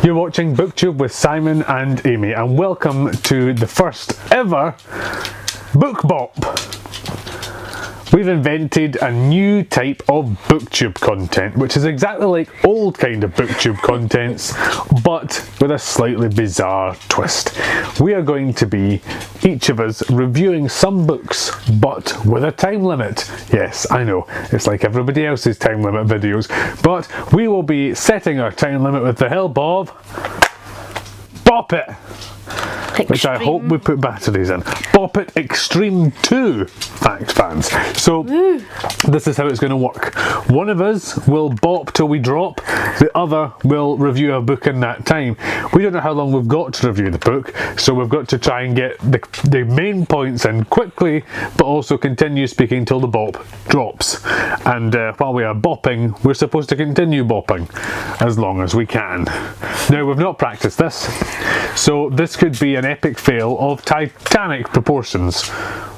You're watching BookTube with Simon and Amy, and welcome to the first ever Book Bop. We've invented a new type of BookTube content, which is exactly like old kind of BookTube contents, but with a slightly bizarre twist. We are going to be, each of us, reviewing some books, but with a time limit. Yes, I know, it's like everybody else's time limit videos, but we will be setting our time limit with the help of Bop It! Which I hope we put batteries in. Bop It Extreme 2, fact fans. So this is how it's going to work. One of us will bop till we drop, the other will review a book in that time. We don't know how long we've got to review the book, so we've got to try and get the main points in quickly, but also continue speaking till the bop drops. And while we are bopping, we're supposed to continue bopping as long as we can. Now, we've not practiced this, so this could be an epic fail of titanic proportions,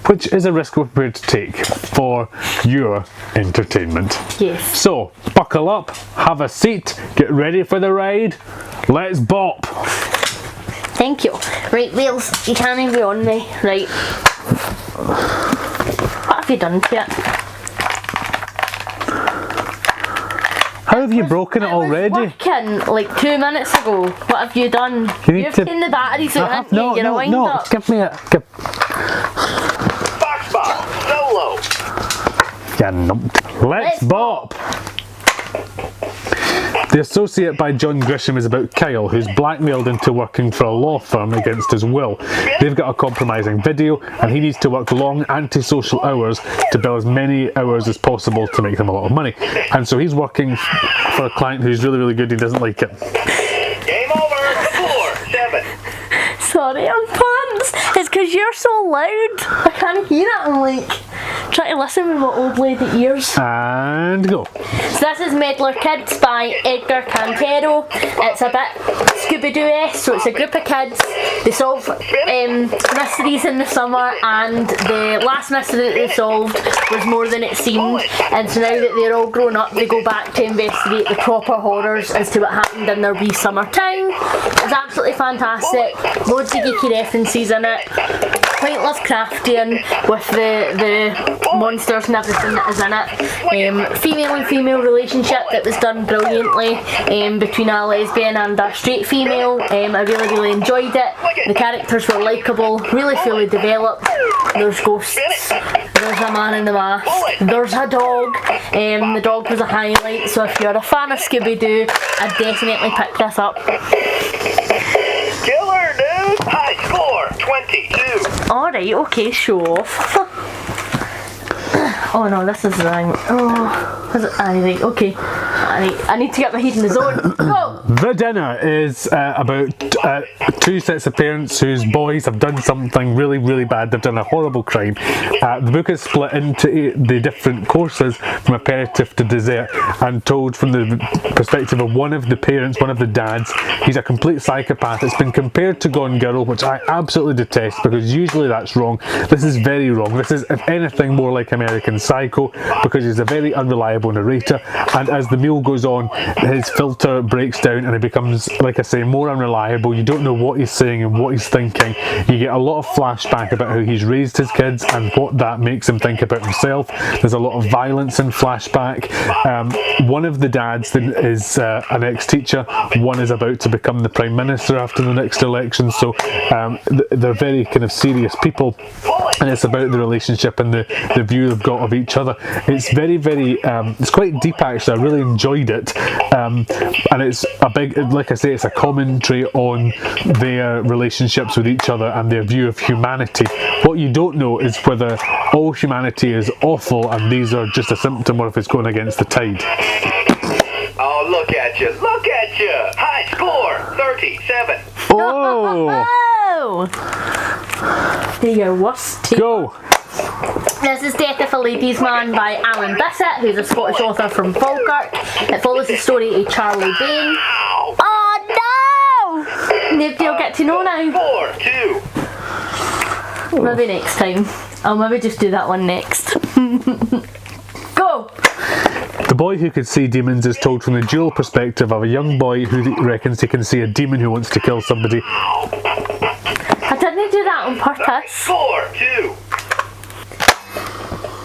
which is a risk we're prepared to take for your entertainment. Yes. So, buckle up, have a seat, get ready for the ride, let's bop! Thank you. Right, Wales, you can't even be on me. Right. What have you done to it? How have you broken it already? Working like 2 minutes ago. What have you done? You've taken the batteries out, haven't you? You're a wind up. Give me a... Foxbot, solo. Yeah, numped. Let's bop! The Associate by John Grisham is about Kyle, who's blackmailed into working for a law firm against his will. They've got a compromising video, and he needs to work long antisocial hours to bill as many hours as possible to make them a lot of money. And so he's working for a client who's really, really good. He doesn't like it. Game over. 4, 7. Sorry, I'm pants. It's because you're so loud. I can't hear it. I'm like trying to listen with my old lady ears. And go. So this is Meddler Kids by Edgar Cantero. It's a bit Scooby-Doo-esque, so it's a group of kids. They solve mysteries in the summer, and the last mystery that they solved was more than it seemed. And so now that they're all grown up, they go back to investigate the proper horrors as to what happened in their wee summer town. It's absolutely fantastic. Loads of geeky references in it. Quite Lovecraftian with the monsters and everything that is in it. Female and female relationship that was done brilliantly between a lesbian and a straight female. I really, really enjoyed it. The characters were likeable, really fully developed. There's ghosts, there's a man in the mask, there's a dog. The dog was a highlight, so if you're a fan of Scooby-Doo, I'd definitely pick this up. Killer, dude. High score, 22. Alright, okay, show off. Oh no, this is wrong. Oh, right, okay. I need to get my head in the zone. Go! The Dinner is about two sets of parents whose boys have done something really, really bad. They've done a horrible crime. The book is split into the different courses from aperitif to dessert, and told from the perspective of one of the parents, one of the dads. He's a complete psychopath. It's been compared to Gone Girl, which I absolutely detest because usually that's wrong. This is very wrong. This is, if anything, more like American Psycho, because he's a very unreliable narrator, and as the meal goes on, his filter breaks down and he becomes, like I say, more unreliable. You don't know what he's saying and what he's thinking. You get a lot of flashback about how he's raised his kids and what that makes him think about himself. There's a lot of violence in flashback. One of the dads is an ex-teacher. One is about to become the Prime Minister after the next election, so they're very kind of serious people, and it's about the relationship and the view they've got of each other. It's very, very, it's quite deep actually. I really enjoyed it, and it's a big, like I say, it's a commentary on their relationships with each other and their view of humanity. What you don't know is whether all humanity is awful and these are just a symptom, or if it's going against the tide. Oh, look at you, look at you. High score, 37. Oh! Your worst take. Go! This is Death of a Ladies' Man by Alan Bissett, who's a Scottish author from Falkirk. It follows the story of Charlie Bain. Oh no! Maybe you'll get to know now. 4, 2. Maybe next time. I'll maybe just do that one next. Go! The Boy Who Could See Demons is told from the dual perspective of a young boy who reckons he can see a demon who wants to kill somebody. I didn't do that on purpose. 4-2.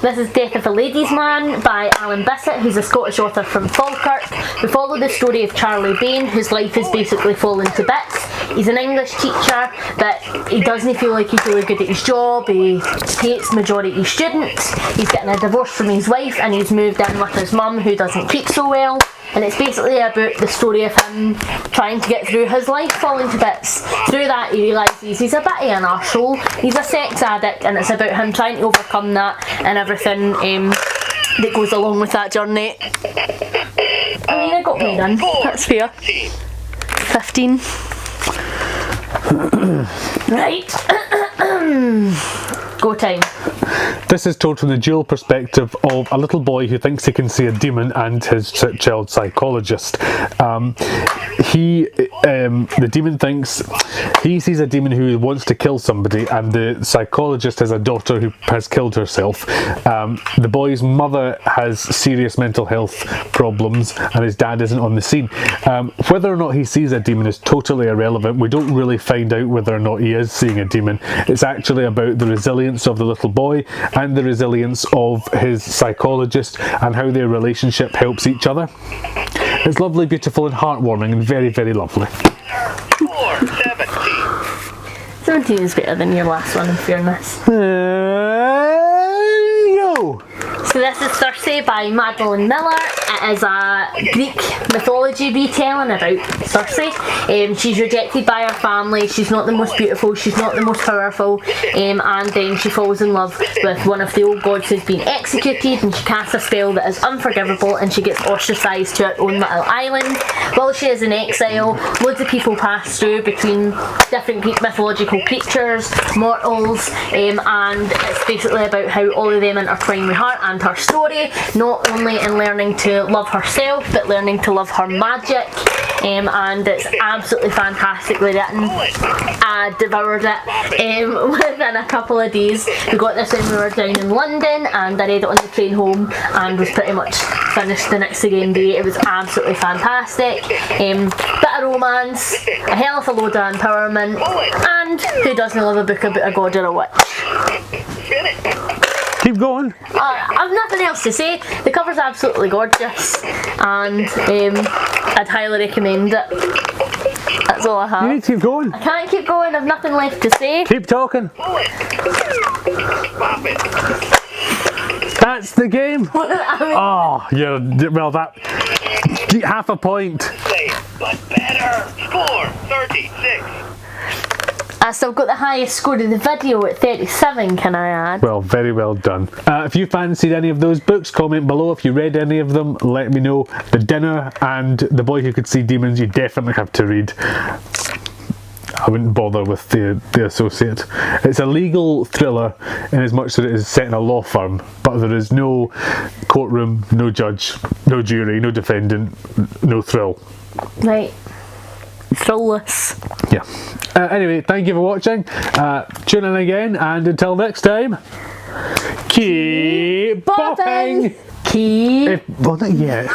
This is Death of a Ladies' Man by Alan Bissett, who's a Scottish author from Falkirk. We follow the story of Charlie Bain, whose life is basically fallen to bits. He's an English teacher, but he doesn't feel like he's really good at his job. He hates majority students. He's getting a divorce from his wife and he's moved in with his mum, who doesn't keep so well. And it's basically about the story of him trying to get through his life falling to bits. Through that he realises he's a bit of an arsehole, he's a sex addict, and it's about him trying to overcome that and everything that goes along with that journey. I mean, I got me done, that's fair. 15. Right. Go time. This is told from the dual perspective of a little boy who thinks he can see a demon and his child psychologist. The demon thinks he sees a demon who wants to kill somebody, and the psychologist has a daughter who has killed herself. The boy's mother has serious mental health problems and his dad isn't on the scene. Whether or not he sees a demon is totally irrelevant. We don't really find out whether or not he is seeing a demon. It's actually about the resilience of the little boy and the resilience of his psychologist and how their relationship helps each other. It's lovely, beautiful and heartwarming and very, very lovely. 4-17. 17 is better than your last one, in fairness. Yo! So this is Circe by Madeline Miller. It is a Greek mythology retelling about Circe. She's rejected by her family, she's not the most beautiful, she's not the most powerful, and then she falls in love with one of the old gods who's been executed, and she casts a spell that is unforgivable and she gets ostracised to her own little island. While she is in exile, loads of people pass through between different Greek mythological creatures, mortals, and it's basically about how all of them intertwine with her and her story, not only in learning to love herself but learning to love her magic, and it's absolutely fantastically written. I devoured it within a couple of days. We got this when we were down in London, and I read it on the train home and was pretty much finished the next again day. It was absolutely fantastic. Bit of romance, a hell of a load of empowerment, and who doesn't love a book about a god or a witch? Keep going. I've nothing else to say. The cover's absolutely gorgeous, and I'd highly recommend it. That's all I have. You need to keep going. I can't keep going, I've nothing left to say. Keep talking. That's the game. Oh, yeah. Well, that half a point. But better. Score 36. I still got the highest score of the video at 37, can I add? Well, very well done. If you fancied any of those books, comment below. If you read any of them, let me know. The Dinner and The Boy Who Could See Demons, you definitely have to read. I wouldn't bother with the Associate. It's a legal thriller in as much as it is set in a law firm, but there is no courtroom, no judge, no jury, no defendant, no thrill. Right. Thrillless. Yeah. Anyway, thank you for watching. Tune in again, and until next time, keep bopping. Keep. Well, not yet.